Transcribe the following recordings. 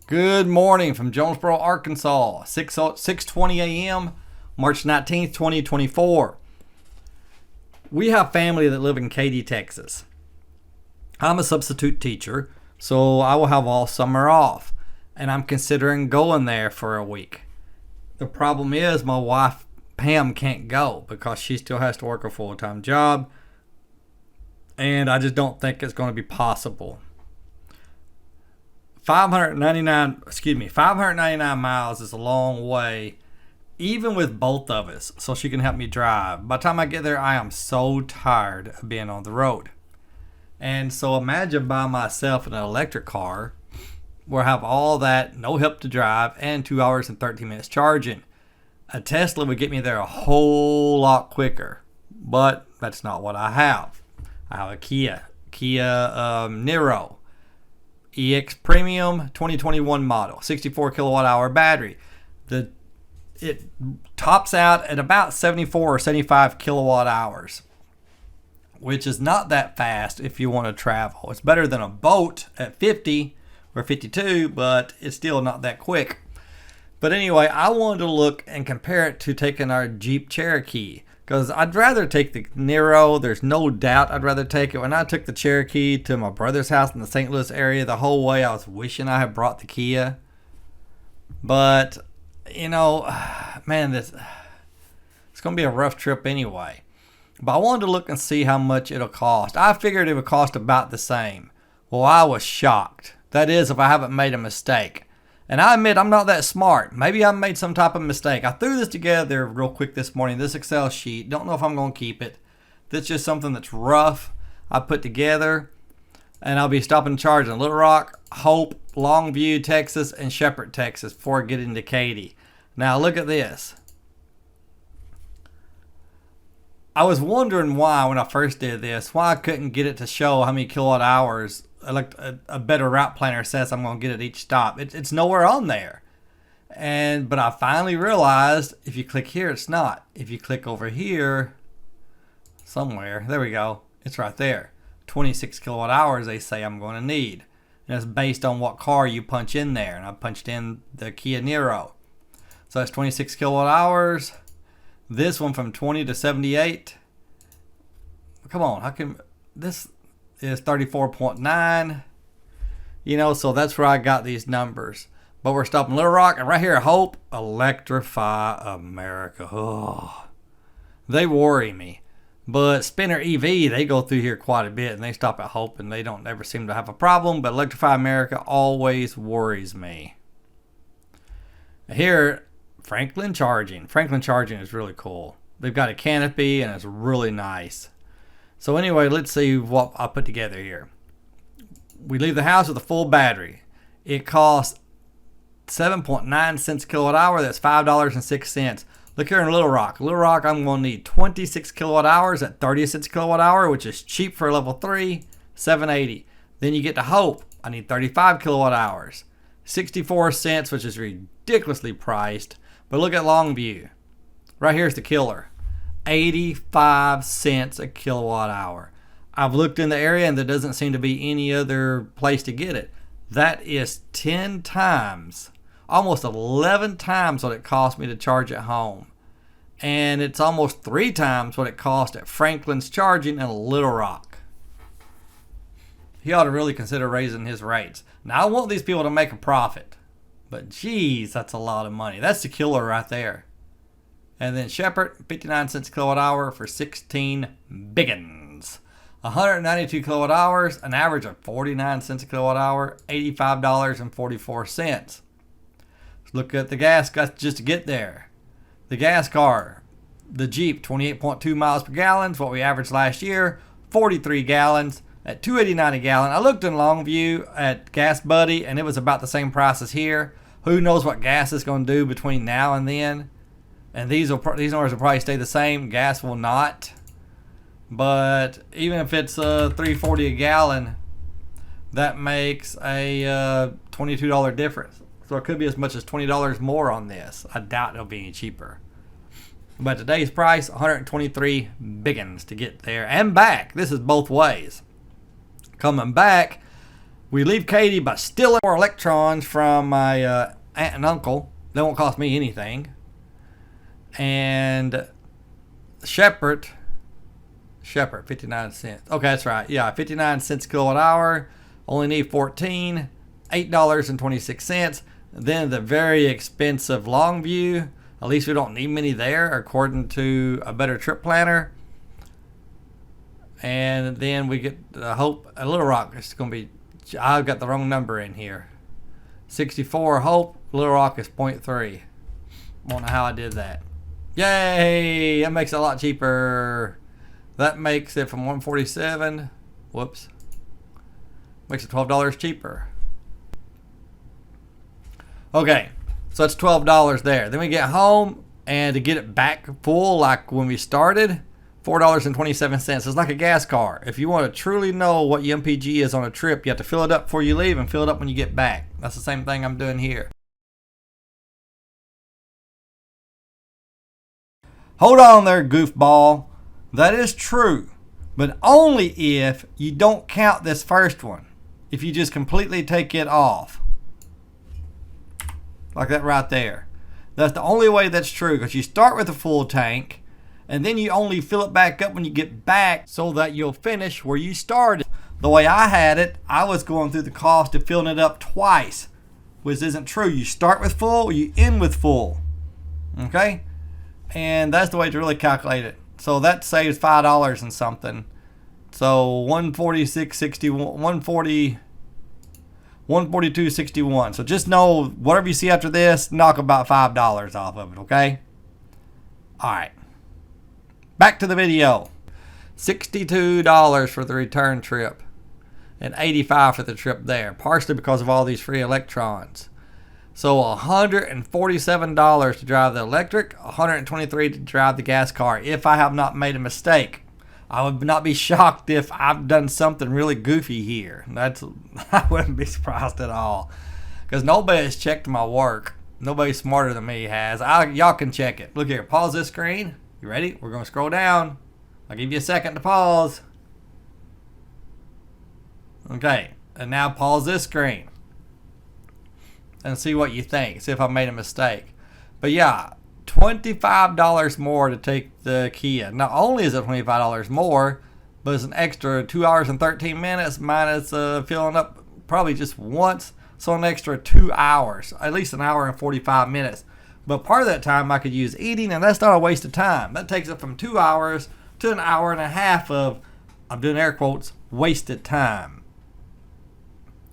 Good morning from Jonesboro, Arkansas. 6:20 a.m., March 19th, 2024. We have family that live in Katy, Texas. I'm a substitute teacher, so I will have all summer off, and I'm considering going there for a week. The problem is my wife, Pam, can't go because she still has to work a full-time job, and I just don't think it's going to be possible. 599 miles is a long way, even with both of us, so she can help me drive. By the time I get there, I am so tired of being on the road. And so imagine by myself in an electric car where I have all that, no help to drive, and 2 hours and 13 minutes charging. A Tesla would get me there a whole lot quicker, but that's not what I have. I have a Kia Niro. EX Premium 2021 model, 64 kilowatt hour battery. It tops out at about 74 or 75 kilowatt hours, which is not that fast if you want to travel. It's better than a boat at 50 or 52, but it's still not that quick. But anyway, I wanted to look and compare it to taking our Jeep Cherokee, because I'd rather take the Niro. There's no doubt I'd rather take it. When I took the Cherokee to my brother's house in the St. Louis area, the whole way I was wishing I had brought the Kia. But, man, it's going to be a rough trip anyway. But I wanted to look and see how much it'll cost. I figured it would cost about the same. Well, I was shocked. That is, if I haven't made a mistake. And I admit I'm not that smart. Maybe I made some type of mistake. I threw this together real quick this morning, this Excel sheet. Don't know if I'm going to keep it. That's just something that's rough I put together. And I'll be stopping and charging in Little Rock, Hope, Longview, Texas, and Shepherd, Texas before I get into Katy. Now look at this. I was wondering why when I first did this, why I couldn't get it to show how many kilowatt hours like a better route planner says I'm going to get at each stop. It's nowhere on there. But I finally realized if you click here, it's not. If you click over here somewhere, there we go. It's right there. 26 kilowatt hours they say I'm going to need. And it's based on what car you punch in there. And I punched in the Kia Niro. So that's 26 kilowatt hours. This one from 20 to 78. Come on, how can this is 34.9, so that's where I got these numbers. But we're stopping Little Rock, and right here, Hope, Electrify America. Oh, they worry me. But Spinner EV, they go through here quite a bit, and they stop at Hope, and they don't ever seem to have a problem. But Electrify America always worries me. Here, Franklin Charging. Franklin Charging is really cool. They've got a canopy, and it's really nice. So anyway, let's see what I put together here. We leave the house with a full battery. It costs 7.9 cents a kilowatt hour. That's $5.06. Look here in Little Rock. Little Rock, I'm going to need 26 kilowatt hours at 30 cents a kilowatt hour, which is cheap for level 3, $7.80. Then you get to Hope. I need 35 kilowatt hours, 64 cents, which is ridiculously priced. But look at Longview. Right here's the killer. 85 cents a kilowatt hour. I've looked in the area and there doesn't seem to be any other place to get it. That is 10 times, almost 11 times what it cost me to charge at home. And it's almost 3 times what it cost at Franklin's Charging in Little Rock. He ought to really consider raising his rates. Now I want these people to make a profit, but geez, that's a lot of money. That's the killer right there. And then Shepherd, 59 cents a kilowatt hour for 16 biggins. 192 kilowatt hours, an average of 49 cents a kilowatt hour, $85.44. Look at the gas just to get there. The gas car, the Jeep, 28.2 miles per gallon is what we averaged last year, 43 gallons at $2.89 a gallon. I looked in Longview at Gas Buddy, and it was about the same price as here. Who knows what gas is going to do between now and then? And these numbers will probably stay the same. Gas will not. But even if it's $3.40 a gallon, that makes a $22 difference. So it could be as much as $20 more on this. I doubt it'll be any cheaper. But today's price, 123 biggins to get there and back. This is both ways. Coming back, We leave Katie by stealing more electrons from my aunt and uncle. They won't cost me anything. And Shepherd, 59 cents. Okay, that's right. Yeah, 59 cents kilowatt hour. Only need 14. $8.26. Then the very expensive Longview. At least we don't need many there, according to a better trip planner. And then we get Hope, Little Rock. It's going to be, I've got the wrong number in here. 64 Hope, Little Rock is 0.3. Won't know how I did that. Yay! That makes it a lot cheaper. That makes it from 147. Whoops. Makes it $12 cheaper. Okay, so that's $12 there. Then we get home, and to get it back full like when we started, $4.27. It's like a gas car. If you want to truly know what your MPG is on a trip, you have to fill it up before you leave and fill it up when you get back. That's the same thing I'm doing here. Hold on there, goofball. That is true, but only if you don't count this first one. If you just completely take it off. Like that right there. That's the only way that's true, because you start with a full tank, and then you only fill it back up when you get back so that you'll finish where you started. The way I had it, I was going through the cost of filling it up twice, which isn't true. You start with full, you end with full. Okay? And that's the way to really calculate it. So that saves $5 and something. So 142.61. So just know whatever you see after this, knock about $5 off of it, okay? All right. Back to the video. $62 for the return trip and $85 for the trip there, partially because of all these free electrons. So $147 to drive the electric, $123 to drive the gas car, if I have not made a mistake. I would not be shocked if I've done something really goofy here. I wouldn't be surprised at all, because nobody has checked my work. Nobody smarter than me has. Y'all can check it. Look here. Pause this screen. You ready? We're going to scroll down. I'll give you a second to pause. Okay. And now pause this screen and see what you think. See if I made a mistake. But yeah, $25 more to take the Kia. Not only is it $25 more, but it's an extra 2 hours and 13 minutes minus filling up probably just once. So an extra 2 hours, at least an hour and 45 minutes. But part of that time I could use eating, and that's not a waste of time. That takes it from 2 hours to an hour and a half of, I'm doing air quotes, wasted time.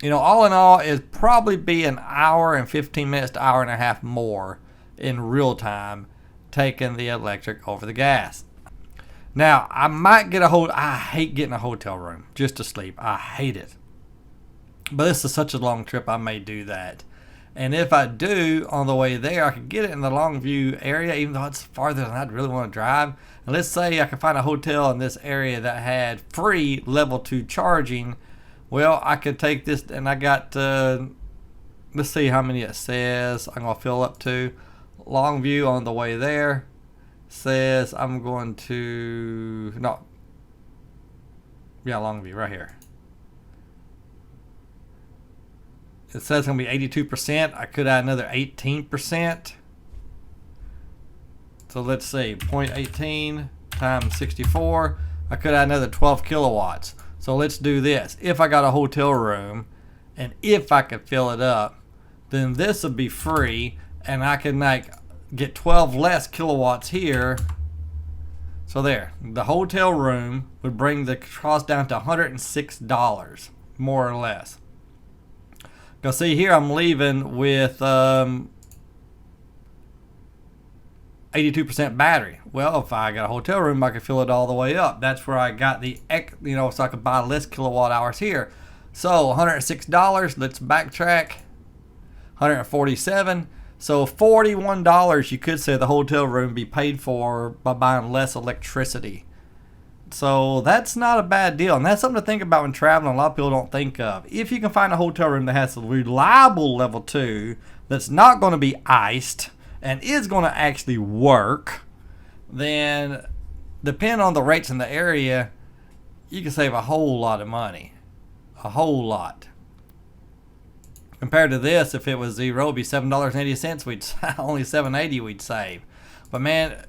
You know, all in all, it'd probably be an hour and 15 minutes to hour and a half more in real time taking the electric over the gas. Now, I might get I hate getting a hotel room just to sleep. I hate it. But this is such a long trip, I may do that. And if I do, on the way there, I could get it in the Longview area, even though it's farther than I'd really want to drive. And let's say I could find a hotel in this area that had free level 2 charging. Well, I could take this, and I got, let's see how many it says I'm going to fill up to. Longview on the way there says I'm going to, Longview right here. It says it's going to be 82%. I could add another 18%. So let's see, 0.18 times 64. I could add another 12 kilowatts. So let's do this. If I got a hotel room and if I could fill it up, then this would be free, and I can get 12 less kilowatts here. So there, the hotel room would bring the cost down to $106, more or less. Now see here, I'm leaving with 82% battery. Well, if I got a hotel room, I could fill it all the way up. That's where I got the, so I could buy less kilowatt hours here. So $106, let's backtrack. 147. So $41, you could say the hotel room be paid for by buying less electricity. So that's not a bad deal. And that's something to think about when traveling. A lot of people don't think of. If you can find a hotel room that has a reliable level 2, that's not going to be iced and is going to actually work, then depending on the rates in the area, you can save a whole lot of money. A whole lot. Compared to this, if it was zero, it'd be $7.80. We'd only $7.80 we'd save. But man,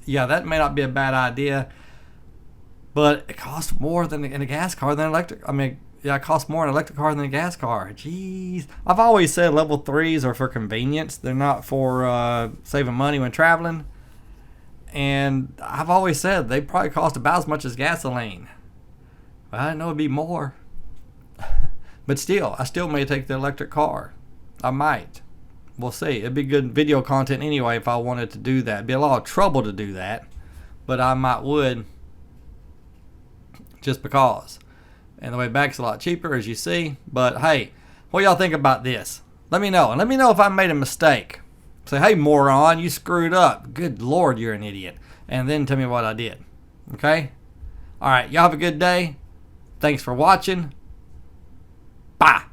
yeah, that may not be a bad idea. But it costs more than in a gas car than electric. I mean, yeah, it costs more in an electric car than a gas car. Jeez. I've always said level 3s are for convenience. They're not for saving money when traveling. And I've always said they probably cost about as much as gasoline. But I didn't know it'd be more. But still, I still may take the electric car. I might. We'll see. It'd be good video content anyway if I wanted to do that. It'd be a lot of trouble to do that. But I might would. Just because. And the way back's a lot cheaper, as you see. But hey, what y'all think about this? Let me know. And let me know if I made a mistake. Say, hey, moron, you screwed up. Good Lord, you're an idiot. And then tell me what I did. Okay? All right, y'all have a good day. Thanks for watching. Bye.